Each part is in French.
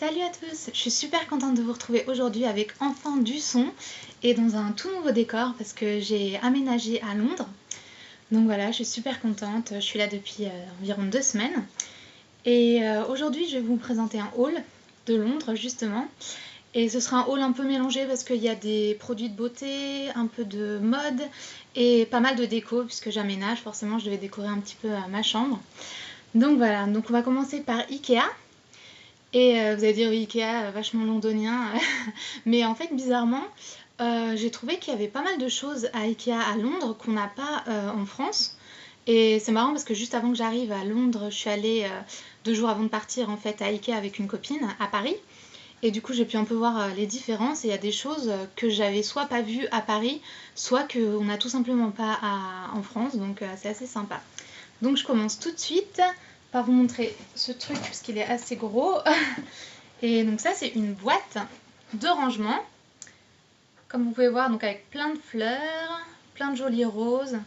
Salut à tous, je suis super contente de vous retrouver aujourd'hui avec enfin du son et dans un tout nouveau décor parce que j'ai aménagé à Londres. Donc voilà, je suis super contente, je suis là depuis environ 2 semaines. Et aujourd'hui je vais vous présenter un haul de Londres justement. Et ce sera un haul un peu mélangé parce qu'il y a des produits de beauté, un peu de mode et pas mal de déco puisque j'aménage, forcément je devais décorer un petit peu ma chambre. Donc voilà, donc on va commencer par Ikea. Et vous allez dire oui, Ikea, vachement londonien. Mais en fait, bizarrement, j'ai trouvé qu'il y avait pas mal de choses à Ikea à Londres qu'on n'a pas en France. Et c'est marrant parce que juste avant que j'arrive à Londres, je suis allée 2 jours avant de partir en fait à Ikea avec une copine à Paris. Et du coup, j'ai pu un peu voir les différences. Et il y a des choses que j'avais soit pas vues à Paris, soit qu'on n'a tout simplement pas en France. Donc c'est assez sympa. Donc je commence tout de suite par vous montrer ce truc parce qu'il est assez gros. Et donc ça c'est une boîte de rangement. Comme vous pouvez voir, donc avec plein de fleurs, plein de jolis roses.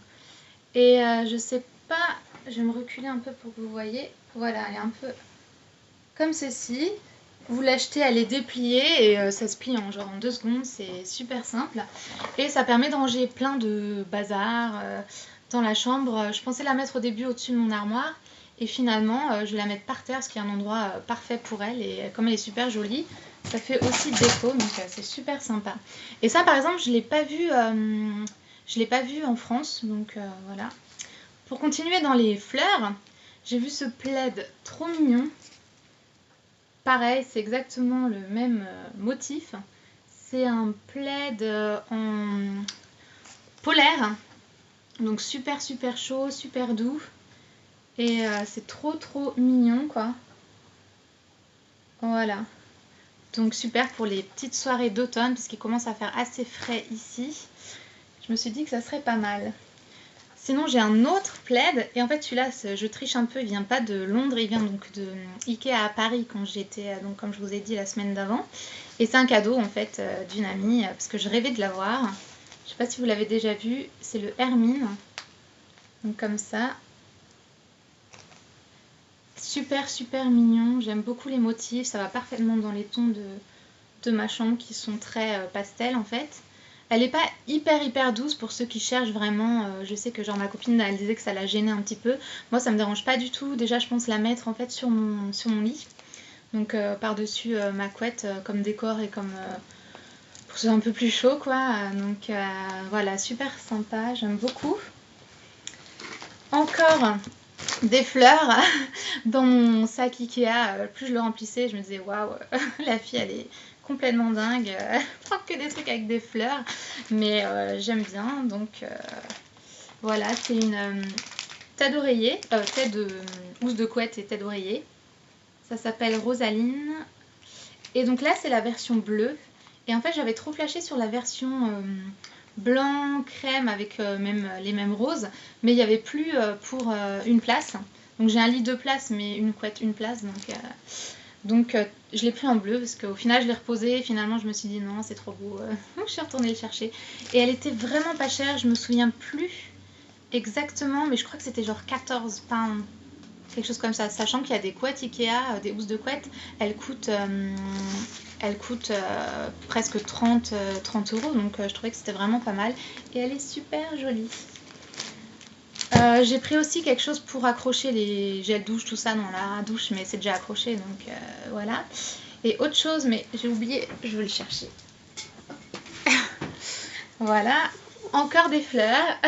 Et je sais pas, je vais me reculer un peu pour que vous voyez. Voilà, elle est un peu comme ceci. Vous l'achetez, elle est dépliée et ça se plie en genre en 2 secondes, c'est super simple. Et ça permet de ranger plein de bazar dans la chambre. Je pensais la mettre au début au-dessus de mon armoire et finalement je vais la mettre par terre parce qu'il y a un endroit parfait pour elle et comme elle est super jolie, ça fait aussi déco donc c'est super sympa. Et ça par exemple je l'ai pas vu en France donc voilà. Pour continuer dans les fleurs, j'ai vu ce plaid trop mignon. Pareil, c'est exactement le même motif. C'est un plaid en polaire. Donc super super chaud, super doux. Et c'est trop mignon quoi. Voilà. Donc super pour les petites soirées d'automne puisqu'il commence à faire assez frais ici. Je me suis dit que ça serait pas mal. Sinon j'ai un autre plaid et en fait celui-là je triche un peu, il vient pas de Londres, il vient donc de Ikea à Paris quand j'étais donc comme je vous ai dit la semaine d'avant et c'est un cadeau en fait d'une amie parce que je rêvais de l'avoir. Je sais pas si vous l'avez déjà vu, c'est le Hermine. Donc comme ça. Super super mignon, j'aime beaucoup les motifs, ça va parfaitement dans les tons de ma chambre qui sont très pastel en fait. Elle n'est pas hyper douce pour ceux qui cherchent vraiment. Je sais que genre ma copine elle disait que ça la gênait un petit peu. Moi ça me dérange pas du tout. Déjà je pense la mettre en fait sur mon lit. Donc par-dessus ma couette comme décor et comme pour que ce soit un peu plus chaud quoi. Donc voilà, super sympa, j'aime beaucoup. Encore des fleurs dans mon sac Ikea. Plus je le remplissais, je me disais waouh, la fille elle est complètement dingue, prend que des trucs avec des fleurs, mais j'aime bien. Donc voilà, c'est une tête d'oreiller, tête de housse de couette et tête d'oreiller. Ça s'appelle Rosaline. Et donc là c'est la version bleue. Et en fait j'avais trop flashé sur la version blanc, crème avec même les mêmes roses, mais il n'y avait plus pour une place. Donc j'ai un lit 2 places, mais une couette 1 place. Donc je l'ai pris en bleu parce qu'au final je l'ai reposé. Et finalement je me suis dit non, c'est trop beau. Donc je suis retournée le chercher. Et elle était vraiment pas chère, je me souviens plus exactement, mais je crois que c'était genre 14 pounds. Quelque chose comme ça, sachant qu'il y a des couettes Ikea, des housses de couette, elles coûtent presque 30 €, donc je trouvais que c'était vraiment pas mal. Et elle est super jolie. J'ai pris aussi quelque chose pour accrocher les gels douche, tout ça dans la douche, mais c'est déjà accroché, donc voilà. Et autre chose, mais j'ai oublié, je vais le chercher. Voilà, encore des fleurs.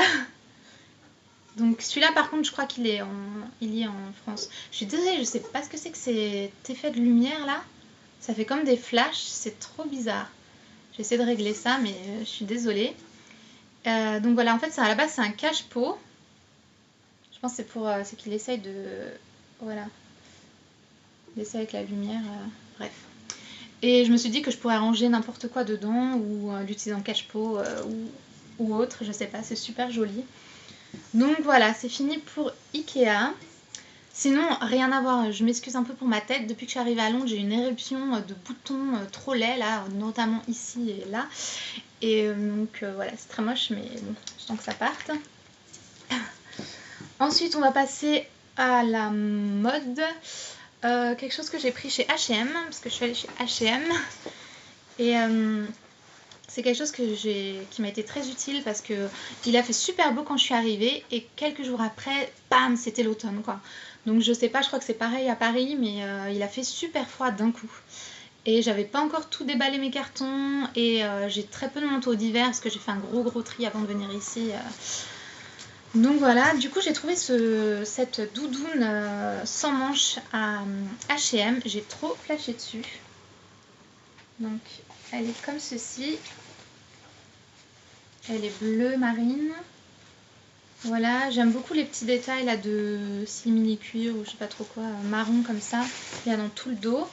Donc celui-là par contre je crois qu'il y est en France. Je suis désolée, je sais pas ce que c'est que cet effet de lumière là. Ça fait comme des flashs, c'est trop bizarre. J'essaie de régler ça mais je suis désolée. Donc voilà, en fait ça, à la base c'est un cache-pot. Je pense que c'est qu'il essaye de... Voilà. Il essaye avec la lumière, bref. Et je me suis dit que je pourrais ranger n'importe quoi dedans ou l'utiliser en cache-pot ou autre, je sais pas, c'est super joli. Donc voilà, c'est fini pour Ikea. Sinon, rien à voir, je m'excuse un peu pour ma tête. Depuis que je suis arrivée à Londres, j'ai une éruption de boutons trop laids, là, notamment ici et là. Et donc voilà, c'est très moche, mais bon, j'attends que ça parte. Ensuite, on va passer à la mode. Quelque chose que j'ai pris chez H&M, parce que je suis allée chez H&M. Et c'est quelque chose qui m'a été très utile parce que il a fait super beau quand je suis arrivée et quelques jours après, bam, c'était l'automne quoi. Donc je sais pas, je crois que c'est pareil à Paris, mais il a fait super froid d'un coup. Et j'avais pas encore tout déballé mes cartons et j'ai très peu de manteaux d'hiver parce que j'ai fait un gros tri avant de venir ici. Donc voilà, du coup j'ai trouvé cette doudoune sans manches à H&M, j'ai trop flashé dessus. Donc elle est comme ceci, elle est bleue marine. Voilà, j'aime beaucoup les petits détails là de simili cuir ou je sais pas trop quoi, marron comme ça, il y a dans tout le dos.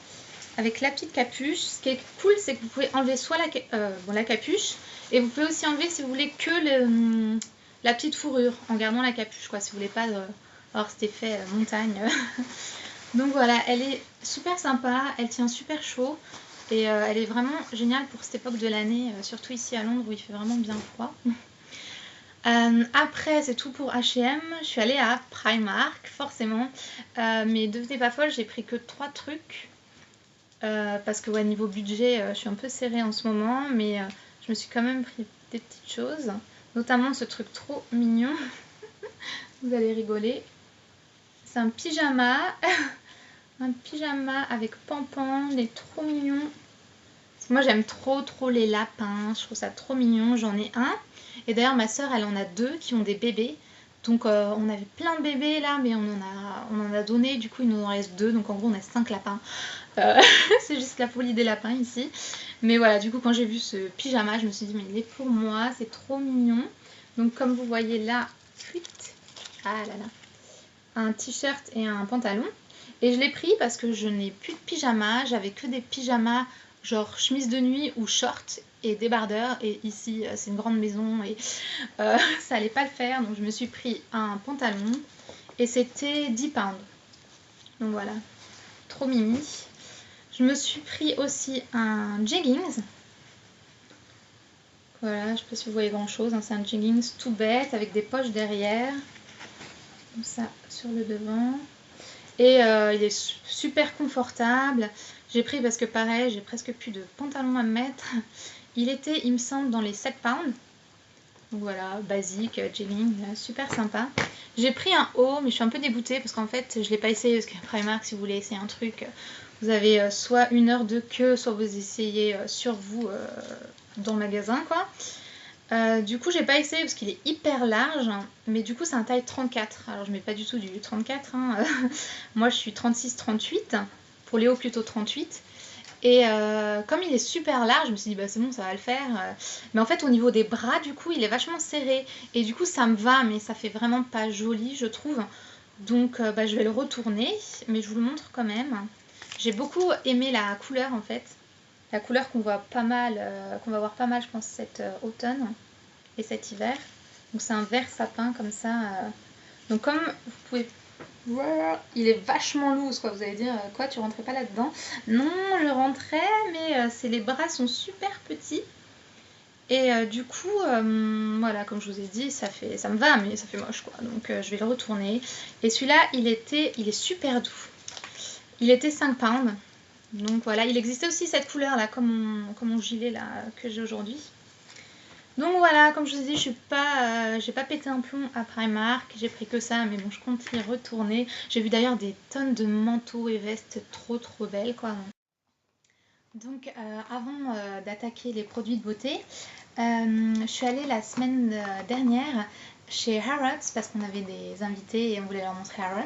Avec la petite capuche, ce qui est cool c'est que vous pouvez enlever soit la capuche et vous pouvez aussi enlever si vous voulez que la petite fourrure en gardant la capuche quoi, si vous voulez pas avoir cet effet montagne. Donc voilà, elle est super sympa, elle tient super chaud et elle est vraiment géniale pour cette époque de l'année, surtout ici à Londres où il fait vraiment bien froid. Après c'est tout pour H&M, je suis allée à Primark forcément, mais devenez pas folle, j'ai pris que 3 trucs parce que ouais, niveau budget je suis un peu serrée en ce moment, mais je me suis quand même pris des petites choses, notamment ce truc trop mignon. Vous allez rigoler, c'est un pyjama. Un pyjama avec pampan, il est trop mignon. Moi j'aime trop les lapins, je trouve ça trop mignon, j'en ai un. Et d'ailleurs ma soeur elle en a 2 qui ont des bébés. Donc on avait plein de bébés là, mais on en a donné, du coup il nous en reste 2, donc en gros on a 5 lapins. C'est juste la folie des lapins ici. Mais voilà, du coup quand j'ai vu ce pyjama, je me suis dit mais il est pour moi, c'est trop mignon. Donc comme vous voyez là, ah là là, un t-shirt et un pantalon. Et je l'ai pris parce que je n'ai plus de pyjama, j'avais que des pyjamas genre chemise de nuit ou short et débardeur. Et ici c'est une grande maison et ça allait pas le faire, donc je me suis pris un pantalon et c'était 10 pounds. Donc voilà, trop mimi. Je me suis pris aussi un jeggings. Voilà, je sais pas si vous voyez grand chose, hein, c'est un jeggings tout bête avec des poches derrière, comme ça sur le devant. Et il est super confortable. J'ai pris parce que pareil, j'ai presque plus de pantalon à me mettre. Il était, il me semble, dans les 7 pounds. Donc voilà, basique, jegging, super sympa. J'ai pris un haut, mais je suis un peu dégoûtée parce qu'en fait, je ne l'ai pas essayé. Parce que Primark, si vous voulez essayer un truc, vous avez soit 1 heure de queue, soit vous essayez sur vous dans le magasin, quoi. Du coup j'ai pas essayé parce qu'il est hyper large, mais du coup c'est un taille 34, alors je mets pas du tout du 34 hein. Moi je suis 36-38, pour les hauts plutôt 38, et comme il est super large je me suis dit bah c'est bon ça va le faire, mais en fait au niveau des bras du coup il est vachement serré et du coup ça me va mais ça fait vraiment pas joli je trouve, donc bah, je vais le retourner, mais je vous le montre quand même. J'ai beaucoup aimé la couleur en fait. La couleur qu'on voit pas mal, qu'on va voir pas mal je pense cet automne et cet hiver. Donc c'est un vert sapin comme ça. Donc comme vous pouvez voir, il est vachement loose quoi. Vous allez dire quoi, tu rentrais pas là-dedans? Non, je rentrais, mais les bras sont super petits. Et du coup, voilà, comme je vous ai dit, ça me va, mais ça fait moche quoi. Donc je vais le retourner. Et celui-là, il est super doux. Il était 5 pounds. Donc voilà, il existait aussi cette couleur là, comme mon gilet là que j'ai aujourd'hui. Donc voilà, comme je vous ai dit, j'ai pas pété un plomb à Primark, j'ai pris que ça, mais bon, je compte y retourner. J'ai vu d'ailleurs des tonnes de manteaux et vestes trop belles quoi. Donc avant d'attaquer les produits de beauté, je suis allée la semaine dernière chez Harrods parce qu'on avait des invités et on voulait leur montrer Harrods.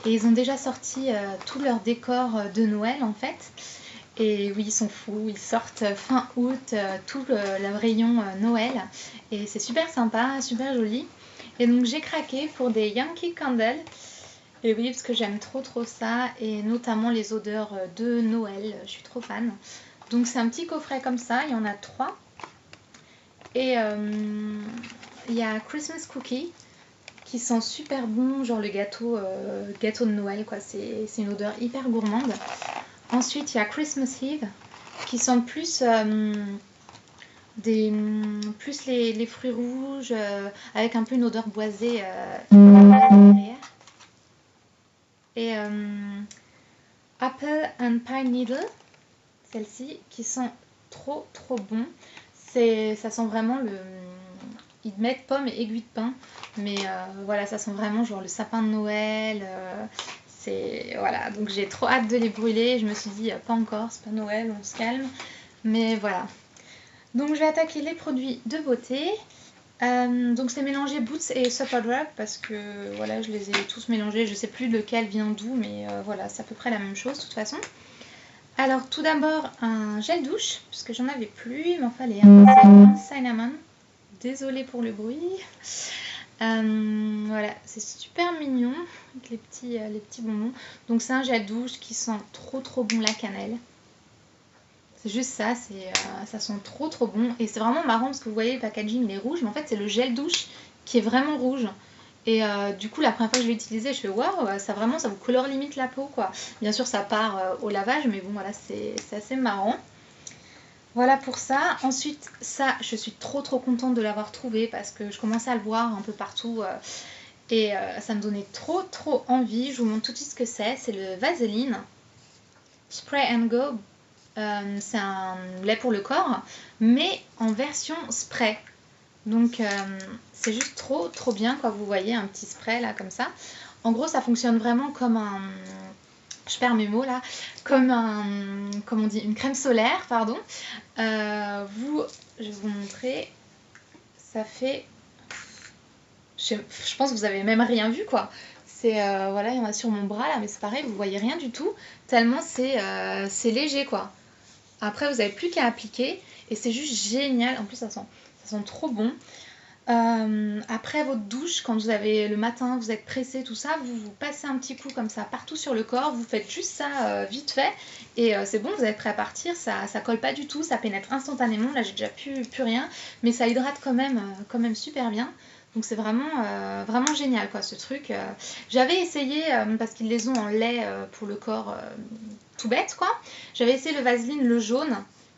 Et ils ont déjà sorti tout leur décor de Noël en fait. Et oui, ils sont fous, ils sortent fin août tout le rayon Noël. Et c'est super sympa, super joli. Et donc j'ai craqué pour des Yankee Candle. Et oui, parce que j'aime trop ça. Et notamment les odeurs de Noël, je suis trop fan. Donc c'est un petit coffret comme ça, il y en a 3. Et il y a Christmas Cookie qui sent super bon, genre le gâteau de Noël quoi. C'est une odeur hyper gourmande. Ensuite, il y a Christmas Eve qui sent plus, plus les fruits rouges avec un peu une odeur boisée derrière. Et Apple and Pine Needle, celles-ci, qui sont trop bon. Ça sent vraiment le... Ils mettent pommes et aiguilles de pin, mais voilà, ça sent vraiment genre le sapin de Noël. Voilà, donc j'ai trop hâte de les brûler. Je me suis dit, pas encore, c'est pas Noël, on se calme. Mais voilà. Donc je vais attaquer les produits de beauté. Donc c'est mélangé Boots et Superdrug parce que voilà, je les ai tous mélangés. Je sais plus lequel vient d'où, mais voilà, c'est à peu près la même chose de toute façon. Alors tout d'abord un gel douche, puisque j'en avais plus, il m'en fallait un. C'est un cinnamon. Désolée pour le bruit. Voilà, c'est super mignon avec les petits bonbons. Donc c'est un gel douche qui sent trop bon la cannelle. C'est juste ça, ça sent trop bon. Et c'est vraiment marrant parce que vous voyez le packaging il est rouge, mais en fait c'est le gel douche qui est vraiment rouge. Et du coup la première fois que je l'ai utilisé, je fais waouh, ça vous colore limite la peau quoi. Bien sûr ça part au lavage, mais bon voilà, c'est assez marrant. Voilà pour ça. Ensuite, ça, je suis trop contente de l'avoir trouvé parce que je commençais à le voir un peu partout et ça me donnait trop envie. Je vous montre tout de suite ce que c'est. C'est le Vaseline Spray and Go. C'est un lait pour le corps, mais en version spray. Donc, c'est juste trop bien, quoi. Vous voyez, un petit spray là, comme ça. En gros, ça fonctionne vraiment comme un... Je perds mes mots là, comme comment on dit, une crème solaire, pardon. Je vais vous montrer, ça fait, je pense que vous avez même rien vu quoi. C'est voilà, il y en a sur mon bras là, mais c'est pareil, vous voyez rien du tout, tellement c'est léger quoi. Après vous n'avez plus qu'à appliquer et c'est juste génial. En plus ça sent trop bon. Après votre douche, quand vous avez le matin, vous êtes pressé, tout ça, vous passez un petit coup comme ça partout sur le corps, vous faites juste ça vite fait et c'est bon, vous êtes prêt à partir, ça colle pas du tout, ça pénètre instantanément. Là j'ai déjà plus rien, mais ça hydrate quand même super bien. Donc c'est vraiment génial quoi ce truc. J'avais essayé, parce qu'ils les ont en lait pour le corps tout bête quoi, j'avais essayé le Vaseline, le jaune,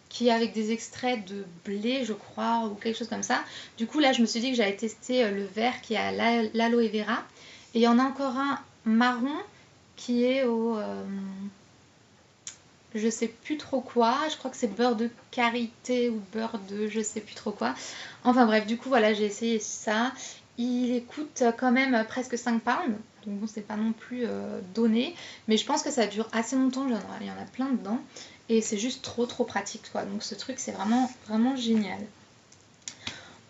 qui est avec des extraits de blé, je crois, ou quelque chose comme ça. Du coup, là, je me suis dit que j'allais tester le vert qui est à l'aloe vera. Et il y en a encore un marron qui est au... je sais plus trop quoi. Je crois que c'est beurre de karité ou beurre de je sais plus trop quoi. Enfin bref, du coup, voilà, j'ai essayé ça. Il coûte quand même presque 5 pounds. Donc bon, c'est pas non plus donné. Mais je pense que ça dure assez longtemps. Il y en a plein dedans. Et c'est juste trop pratique quoi. Donc ce truc c'est vraiment génial.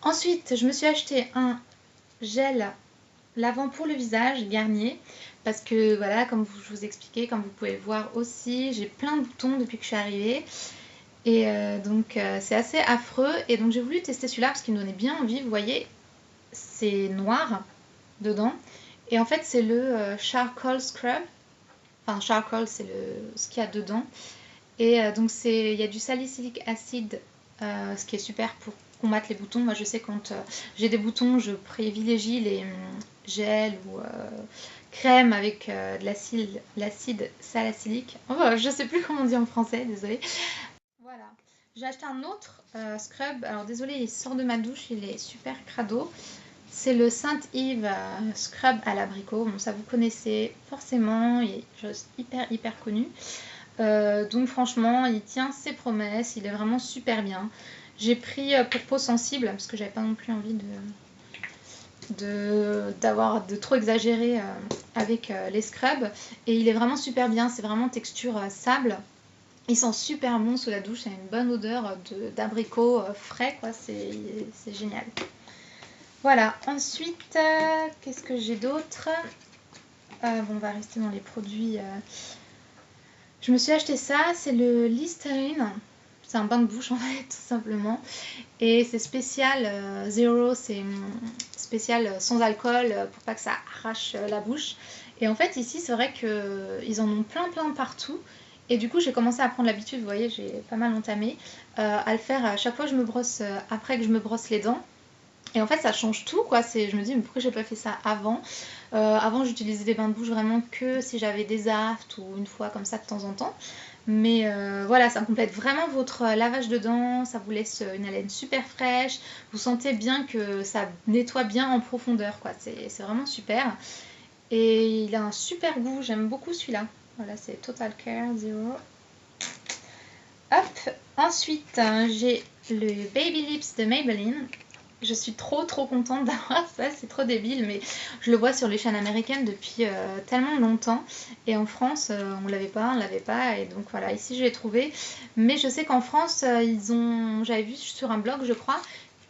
Ensuite je me suis acheté un gel lavant pour le visage Garnier. Parce que voilà, comme je vous expliquais, comme vous pouvez voir aussi, j'ai plein de boutons depuis que je suis arrivée. Et donc c'est assez affreux. Et donc j'ai voulu tester celui-là parce qu'il me donnait bien envie. Vous voyez, c'est noir dedans. Et en fait c'est le Charcoal Scrub. Enfin charcoal c'est ce qu'il y a dedans. Et donc il y a du salicylique acide, ce qui est super pour combattre les boutons. Moi je sais quand j'ai des boutons, je privilégie les gels ou crèmes avec de l'acide salicylique. Oh, je sais plus comment on dit en français, désolée. Voilà. J'ai acheté un autre scrub. Alors désolée, il sort de ma douche, il est super crado. C'est le Saint-Yves Scrub à l'abricot. Bon, ça vous connaissez forcément, il est juste hyper connu. Donc franchement il tient ses promesses, il est vraiment super bien. J'ai pris pour peau sensible parce que j'avais pas non plus envie de trop exagérer avec les scrubs, et il est vraiment super bien, c'est vraiment texture sable. Il sent super bon sous la douche, ça a une bonne odeur d'abricot frais quoi, c'est génial. Voilà, ensuite qu'est-ce que j'ai d'autre? Bon, on va rester dans les produits. Je me suis acheté ça, c'est le Listerine. C'est un bain de bouche en fait, tout simplement. Et c'est spécial zéro, c'est spécial sans alcool pour pas que ça arrache la bouche. Et en fait ici c'est vrai qu'ils en ont plein partout. Et du coup j'ai commencé à prendre l'habitude, vous voyez j'ai pas mal entamé, à le faire à chaque fois que je me brosse, après que je me brosse les dents. Et en fait ça change tout quoi, je me dis mais pourquoi j'ai pas fait ça avant? Avant j'utilisais des bains de bouche vraiment que si j'avais des aftes ou une fois comme ça de temps en temps. Mais voilà, ça complète vraiment votre lavage de dents, ça vous laisse une haleine super fraîche, vous sentez bien que ça nettoie bien en profondeur quoi, c'est vraiment super. Et il a un super goût, j'aime beaucoup celui-là. Voilà, c'est Total Care Zero. Hop, ensuite j'ai le Baby Lips de Maybelline. Je suis trop contente d'avoir ça, c'est trop débile, mais je le vois sur les chaînes américaines depuis tellement longtemps. Et en France, on l'avait pas, et donc voilà, ici je l'ai trouvé. Mais je sais qu'en France, j'avais vu sur un blog, je crois,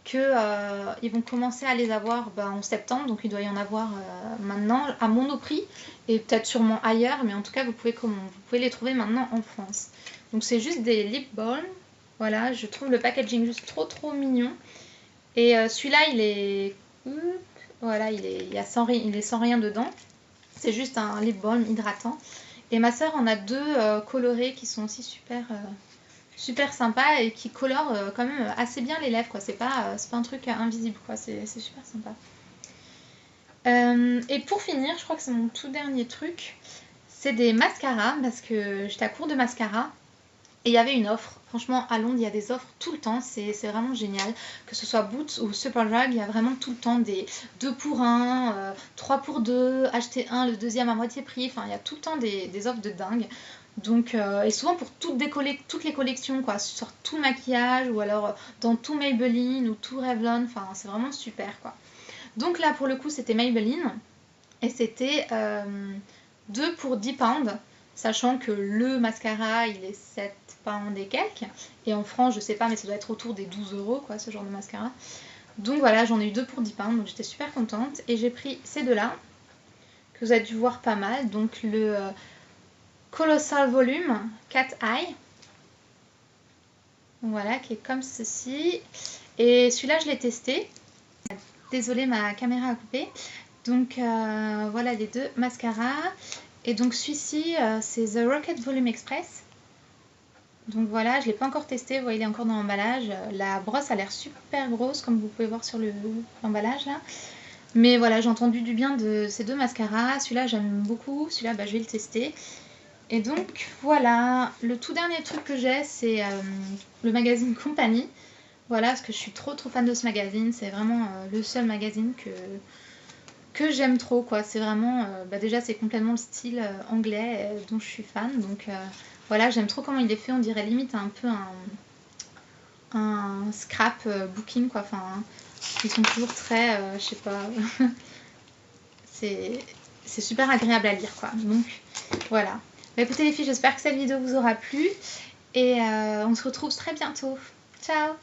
qu'ils vont commencer à les avoir en septembre, donc il doit y en avoir maintenant à Monoprix, et peut-être sûrement ailleurs, mais en tout cas vous pouvez les trouver maintenant en France. Donc c'est juste des lip balm, voilà, je trouve le packaging juste trop mignon. Et celui-là, il est... Voilà, il est sans rien dedans. C'est juste un lip balm hydratant. Et ma soeur en a deux colorés qui sont aussi super sympas et qui colorent quand même assez bien les lèvres, quoi. C'est pas un truc invisible, quoi. C'est super sympa. Et pour finir, je crois que c'est mon tout dernier truc. C'est des mascaras, parce que j'étais à court de mascara. Et il y avait une offre. Franchement, à Londres, il y a des offres tout le temps. C'est vraiment génial. Que ce soit Boots ou Superdrug, il y a vraiment tout le temps des 2 pour 1, 3 pour 2, acheter un, le deuxième à moitié prix. Enfin, il y a tout le temps des offres de dingue. Donc, et souvent pour toutes les collections, quoi. Sur tout le maquillage, ou alors dans tout Maybelline ou tout Revlon. Enfin, c'est vraiment super, quoi. Donc là, pour le coup, c'était Maybelline. Et c'était 2 pour 10 pounds. Sachant que le mascara, il est 7 pounds et quelques. Et en France, je sais pas, mais ça doit être autour des 12 €, quoi, ce genre de mascara. Donc voilà, j'en ai eu 2 pour 10 pounds, donc j'étais super contente. Et j'ai pris ces deux-là, que vous avez dû voir pas mal. Donc le Colossal Volume Cat Eye. Voilà, qui est comme ceci. Et celui-là, je l'ai testé. Désolée, ma caméra a coupé. Donc voilà les deux mascaras. Et donc celui-ci, c'est The Rocket Volume Express. Donc voilà, je ne l'ai pas encore testé, vous voyez, il est encore dans l'emballage. La brosse a l'air super grosse, comme vous pouvez voir sur l'emballage là. Mais voilà, j'ai entendu du bien de ces deux mascaras. Celui-là, j'aime beaucoup. Celui-là, je vais le tester. Et donc voilà, le tout dernier truc que j'ai, c'est le magazine Company. Voilà, parce que je suis trop fan de ce magazine. C'est vraiment le seul magazine que j'aime trop, quoi. C'est vraiment déjà c'est complètement le style anglais dont je suis fan, donc voilà, j'aime trop comment il est fait. On dirait limite un peu un scrap booking, quoi. Enfin, ils sont toujours très je sais pas c'est super agréable à lire, quoi. Donc voilà, bah, écoutez les filles, j'espère que cette vidéo vous aura plu, et on se retrouve très bientôt. Ciao.